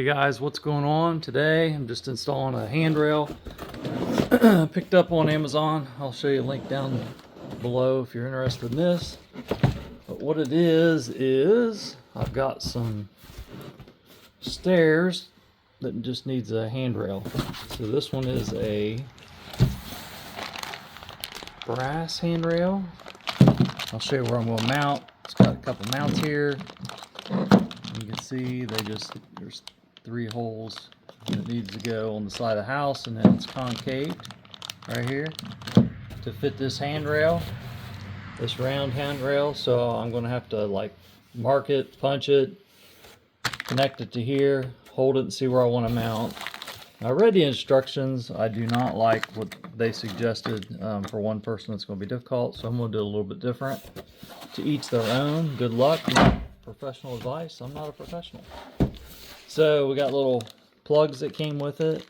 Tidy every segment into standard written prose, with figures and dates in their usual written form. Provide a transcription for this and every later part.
guys, what's going on today? I'm just installing a handrail picked up on Amazon. I'll show you a link down below if you're interested in this. But what it is I've got some stairs that just needs a handrail. So this one is a brass handrail. I'll show you where I'm going to mount. It's got a couple mounts here. You can see there's 3 holes that needs to go on the side of the house, and then it's concaved right here to fit this handrail, this round handrail. So I'm going to have to like mark it, punch it, connect it to here, hold it, and see where I want to mount. I read the instructions. I do not like what they suggested. For one person it's going to be difficult, so I'm going to do a little bit different. To each their own. Good luck. Not professional advice. I'm not a professional. So we got little plugs that came with it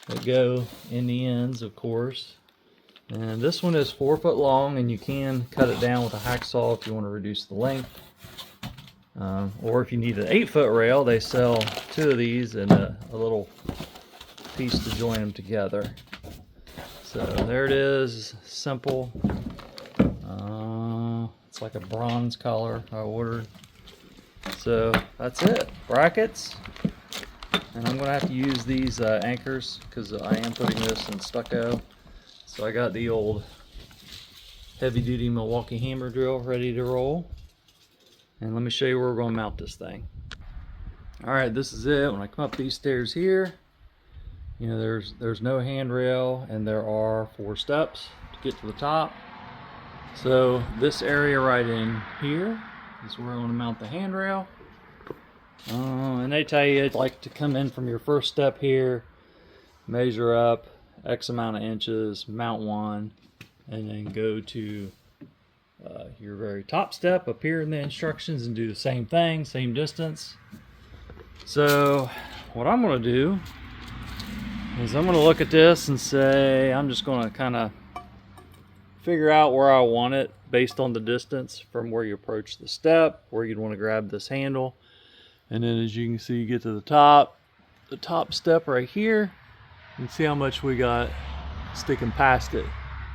that go in the ends, of course. And this one is 4 foot long, and you can cut it down with a hacksaw if you want to reduce the length. Or if you need an 8-foot rail, they sell 2 of these and a little piece to join them together. So there it is, simple. It's like a bronze color I ordered. So that's it, brackets. And I'm gonna have to use these anchors because I am putting this in stucco. So I got the old heavy duty Milwaukee hammer drill ready to roll. And let me show you where we're going to mount this thing. Alright, this is it. When I come up these stairs here, you know, there's no handrail, and there are 4 steps to get to the top. So this area right in here is where I want to mount the handrail. And they tell you like to come in from your first step here, measure up X amount of inches, mount one, and then go to your very top step up here in the instructions and do the same thing, same distance. So what I'm going to do is I'm going to look at this and say I'm just going to kind of figure out where I want it based on the distance from where you approach the step, where you'd want to grab this handle. And then as you can see, you get to the top step right here. You can see how much we got sticking past it.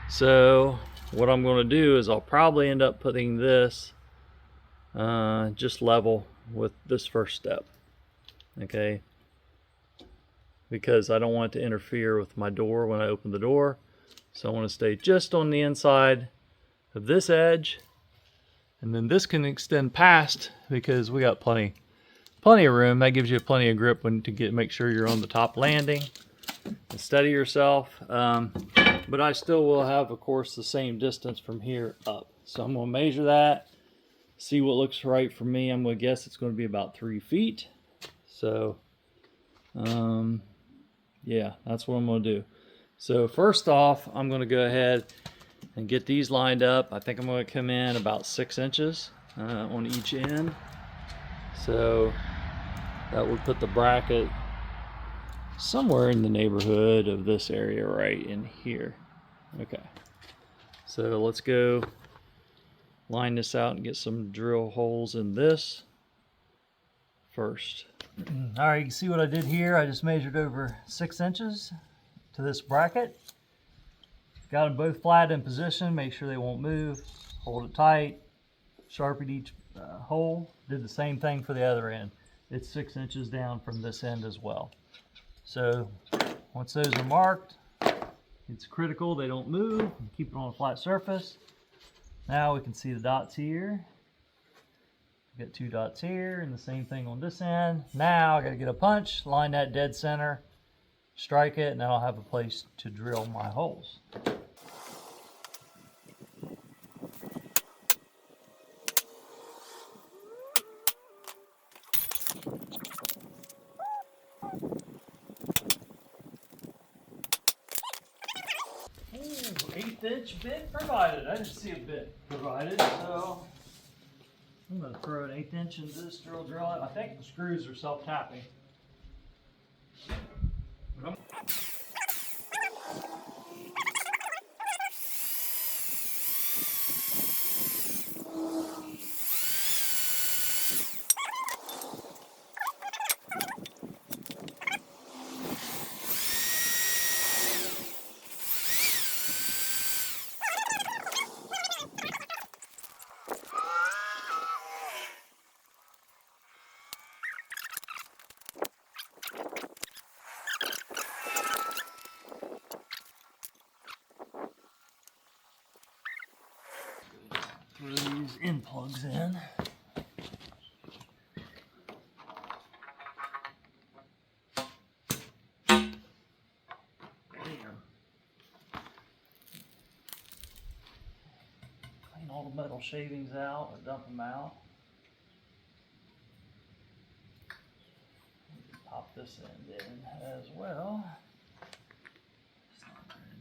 So what I'm going to do is I'll probably end up putting this just level with this first step, okay? Because I don't want it to interfere with my door when I open the door. So I want to stay just on the inside of this edge, and then this can extend past because we got plenty of room. That gives you plenty of grip make sure you're on the top landing and steady yourself. But I still will have, of course, the same distance from here up. So I'm going to measure that, see what looks right for me. I'm going to guess it's going to be about 3 feet. So, yeah, that's what I'm going to do. So first off, I'm going to go ahead and get these lined up. I think I'm going to come in about 6 inches on each end. So that would put the bracket somewhere in the neighborhood of this area right in here. Okay, so let's go line this out and get some drill holes in this first. All right, you can see what I did here. I just measured over 6 inches to this bracket. Got them both flat in position. Make sure they won't move. Hold it tight. Sharpened each hole. Did the same thing for the other end. It's 6 inches down from this end as well. So once those are marked, it's critical they don't move. Keep it on a flat surface. Now we can see the dots here. Got 2 dots here, and the same thing on this end. Now I got to get a punch, line that dead center, strike it, and then I'll have a place to drill my holes. Ooh, 1/8-inch bit provided. I didn't see a bit provided, so I'm going to throw an 1/8 inch into this drill. I think the screws are self-tapping. plugs in. Clean all the metal shavings out or dump them out. Pop this end in as well. Slide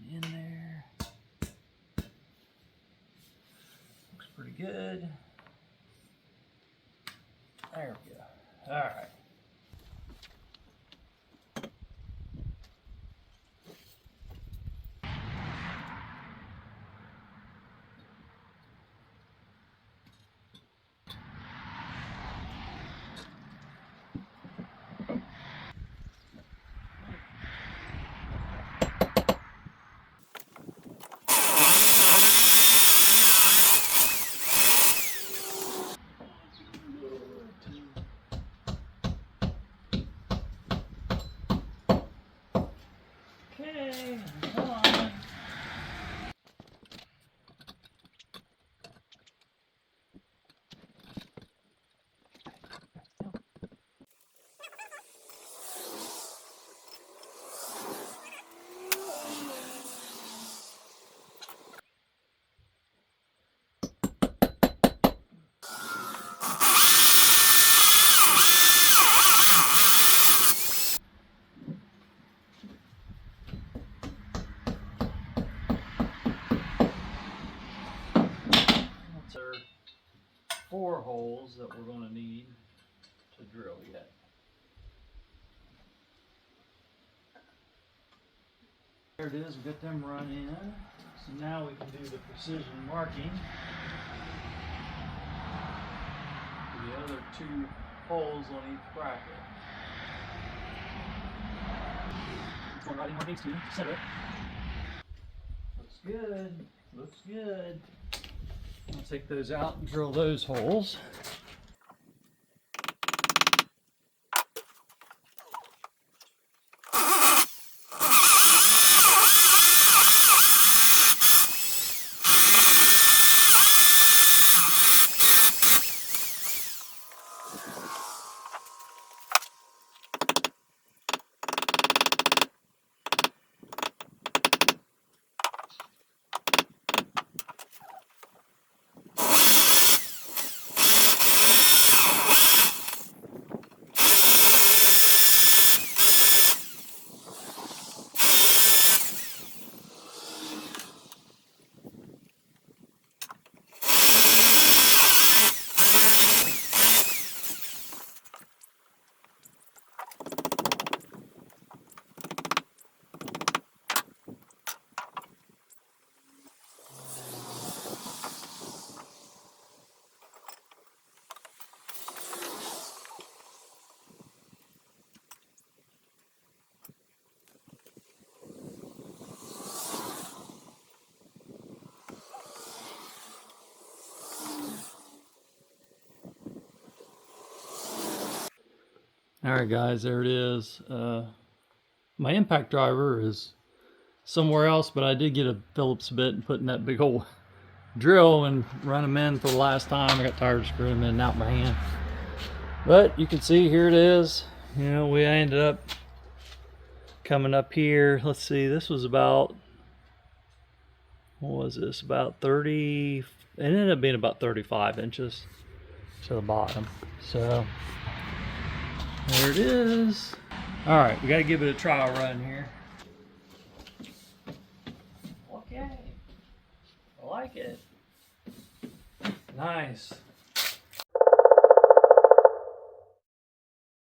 it in there. Looks pretty good. There we go. All right. Okay, come on. There are 4 holes that we're going to need to drill yet. There it is, we got them run in. So now we can do the precision marking for the other 2 holes on each bracket. Going right in where it needs to, center. Looks good, looks good. I'll take those out and drill those holes. Alright guys, there it is. My impact driver is somewhere else, but I did get a Phillips bit and put in that big old drill and run them in for the last time. I got tired of screwing them in and out by hand. But you can see here it is. You know, we ended up coming up here. Let's see, this was about, what was this? About 30, it ended up being about 35 inches to the bottom. So there it is. All right, we got to give it a trial run here. Okay, I like it. Nice.